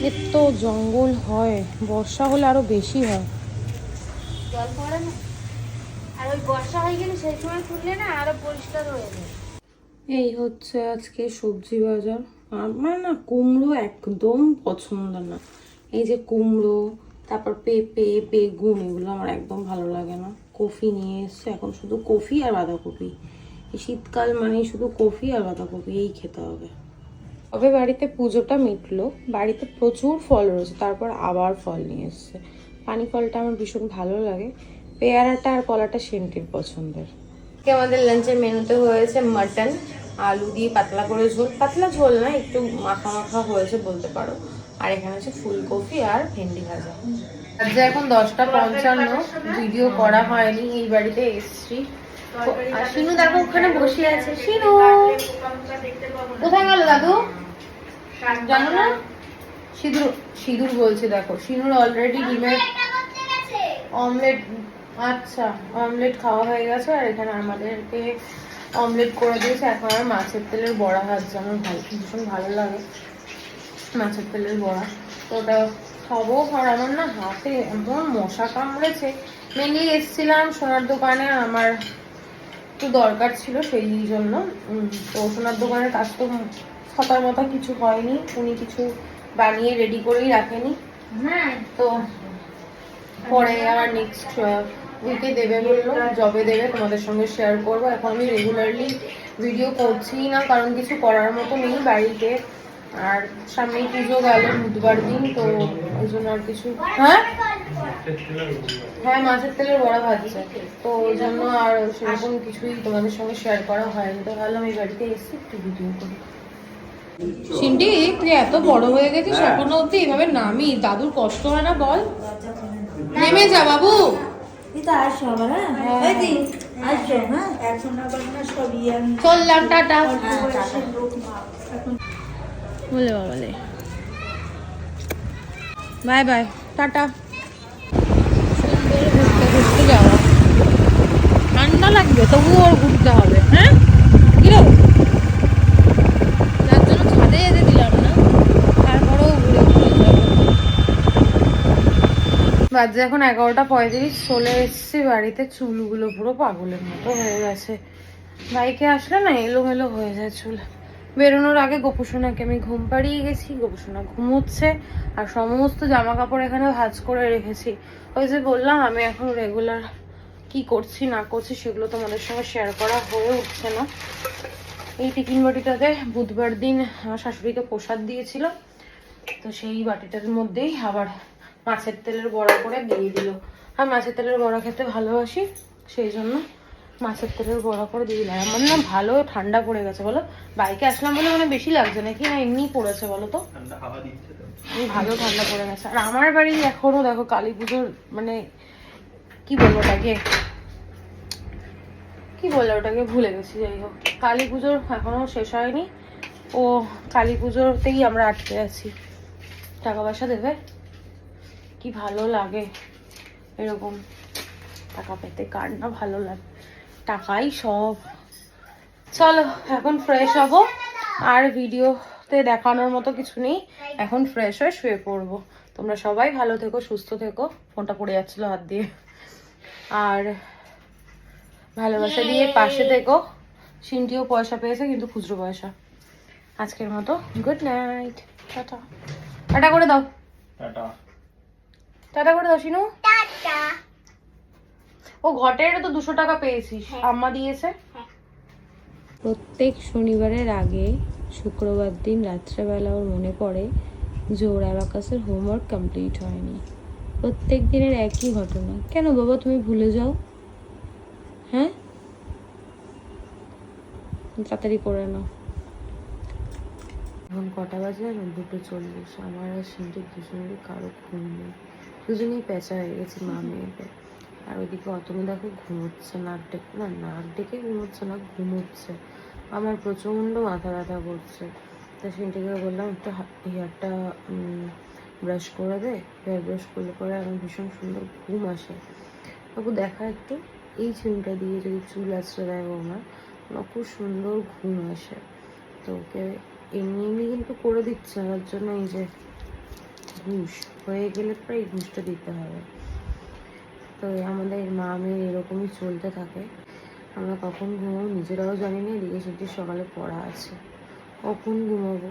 এত জঙ্গল হয়, বর্ষা হলে আরো বেশি হয়। জল পড়ে না, আর ওই বর্ষা হয়ে গেলে সেই সময় খুললে না আরো পরিষ্কার হয়ে যায়। এই হচ্ছে আজকে সবজি বাজার। আমার না কুমড়ো একদম পছন্দ না। এই যে কুমড়ো, তারপর পেঁপে, বেগুন, এগুলো আমার একদম ভালো লাগে না। কফি নিয়ে এসছে, এখন শুধু কফি আর বাঁধাকপি। এই শীতকাল মানে শুধু কফি আর বাঁধাকপি এই খেতে হবে। তবে বাড়িতে পুজোটা মিটলো, বাড়িতে প্রচুর ফল রয়েছে, তারপর আবার ফল নিয়ে এসছে। পানি ফলটা আমার ভীষণ ভালো লাগে, পেয়ারাটা আর কলাটা সেন্টির পছন্দের। আমাদের লাঞ্চের মেনুতে হয়েছে মাটন, আলু দিয়ে পাতলা করে ঝোল, পাতলা ঝোল না, একটু মাখা মাখা হয়েছে বলতে পারো। আর এখানে আছে ফুলকপি আর ভেন্ডি ভাজা। আজ এখন 10:55, ভিডিও করা হয়নি, এই বাড়িতে এসছি। আর শিনু দেখো ওখানে বসে আছে। শিনু কোথায় গেল দাদু জানো না? সিঁদুর সিঁদুর বলছে, দেখো শিনুর অলরেডি ডিমের অমলেট, আচ্ছা অমলেট খাওয়া হয়ে গেছে। আর এখানে আমাদেরকে অমলেট করে দিয়েছে। এখন আর মাছের তেলের বড়া ভাজছে, আমার ভীষণ ভালো লাগে মাছের তেলের বড়া, তো ওটা খাবো। আর আমার না হাতে এমন মশা কামড়েছে। মেনলি এসেছিলাম সোনার দোকানে, আমার একটু দরকার ছিল সেই জন্য। তো সোনার দোকানের কাজ তো ছাতার মতো কিছু হয়নি, উনি কিছু বানিয়ে রেডি করেই রাখেনি। তো পরে আবার নেক্সট উইকে দেবে বললো, জবে দেবে, তোমাদের সঙ্গে শেয়ার করবো। এখন আমি রেগুলারলি ভিডিও করছি না, কারণ কিছু করার মতো নেই বাড়িতে। আর সামনেই পুজো গেল বুধবার দিন, তো ওই জন্য আর কিছু। হ্যাঁ হ্যাঁ, মাছের তেলের বড়া ভাজছে, তো ওই জন্য আর সেরকম কিছুই তোমাদের সঙ্গে শেয়ার করা হয়নি। তো ভাবলাম এই বাড়িতে এসে একটু ভিডিও করি। সিন্ডি, তুই এত বড় হয়ে গেছিস, এখনো অব্দি এইভাবে নামি, দাদুর কষ্ট হয় না বল? নেমে যা বাবু। চললাম, টাটা। বলে বাবালে বাই বাই, টাটা। সুন্দর ঘুরতে ঘুরতে যাওয়া, ঠান্ডা লাগবে তবুও ওর ঘুরতে হবে। হ্যাঁ কিরো, যার জন্য ছাদে যেতে দিলাম না, তারপরেও ঘুরে ঘুরে যাবো। বাজে এখন 11:35, চলে এসেছি বাড়িতে। চুলগুলো পুরো পাগলের মতো হয়ে গেছে, বাইকে আসলে না এলোমেলো হয়ে যায় চুল। বেরোনোর আগে গোপুসোনাকে আমি ঘুম পাড়িয়ে গেছি, গোপুসোনা ঘুমোচ্ছে। আর সমস্ত জামা কাপড় এখানে ভাঁজ করে রেখেছি। ওই যে বললাম আমি এখন রেগুলার কি করছি না করছি সেগুলো তোমাদের সঙ্গে শেয়ার করা হয়ে উঠছে না। এই টিফিন বাটিটাতে বুধবার দিন আমার শাশুড়িকে প্রসাদ দিয়েছিল, তো সেই বাটিটার মধ্যেই আবার মাছের তেলের বড়া করে দিয়ে দিল। আর মাছের তেলের বড়া খেতে ভালোবাসি, সেই জন্য মাছের তেলের বড়া করে দিয়ে দিলাম। আমার না ভালো ঠান্ডা পড়ে গেছে বলো, বাইকে আসলাম বলে মানে বেশি লাগছে নাকি না এমনি পড়েছে বলো তো? ভালো ঠান্ডা পড়ে গেছে। আর আমার বাড়ি এখনো দেখো কালী পুজোর মানে কি বলবো ওটাকে, কি বলে ওটাকে ভুলে গেছি। যাই হোক, কালী পুজোর এখনো শেষ হয়নি, ও কালী পুজোতেই আমরা আটকে আছি। টাকা পয়সা দেবে, কি ভালো লাগে এরকম টাকা পেতে, কার না ভালো লাগে, টাকাই সব। চলো এখন ফ্রেশ হব, আর ভিডিওতে দেখানোর মতো কিছু নেই, এখন ফ্রেশ হয়ে শুয়ে পড়বো। তোমরা সবাই ভালো থেকো, সুস্থ থেকো। ফোনটা পড়ে যাচ্ছিল হাত দিয়ে। আর ভালোবাসা দিয়ে পাশে থেকো। সিনটিও পয়সা পেয়েছে, কিন্তু খুচরো পয়সা। আজকের মতো গুড নাইট, টাটা। টাটা করে দাও, টাটা টাটা করে দাও শিনু। ও ঘটের তো 200 টাকা পেয়েছিস, আম্মা দিয়েছে। প্রত্যেক শনিবারের আগে শুক্রবার দিন রাত্রেবেলা ওর মনে পড়ে যে ওর অ্যাবাকাসের হোমওয়ার্ক কমপ্লিট হয়নি। প্রত্যেক দিনের একই ঘটনা। কেন বাবা তুমি ভুলে যাও? হ্যাঁ, তাড়াতাড়ি করে নাও। এখন কটা বাজে না, 2:40। আমার আর সিনটির দুজনেরই কারো ঘুম নেই, দুজনেই পেঁচা হয়ে গেছে মা মেয়েতে। আর ওইদিকে অতনু দেখো ঘুমোচ্ছে, নাক ডেকে ঘুমোচ্ছে না, ঘুমোচ্ছে। আমার প্রচণ্ড মাথা ব্যথা করছে। তা সিনটিকে বললাম একটু হেয়ারটা ব্রাশ করে দে, হেয়ার ব্রাশ করলে পরে আমার ভীষণ সুন্দর ঘুম আসে। বাবু দেখা একটু, এই চুলটা দিয়ে যদি চুল আঁচড়ে দেয় আমার খুব সুন্দর ঘুম আসে। তো ওকে এমনি কিন্তু করে দিচ্ছে, তার জন্য এই যে ঘুষ হয়ে গেলে পরে এই ঘুষটা দিতে হবে। তো আমাদের মা মেয়ের এরকমই চলতে থাকে। আমরা কখন ঘুমাবো নিজেরাও জানি না, এদিকে সত্যি সকালে পড়া আছে, কখন ঘুমাবো।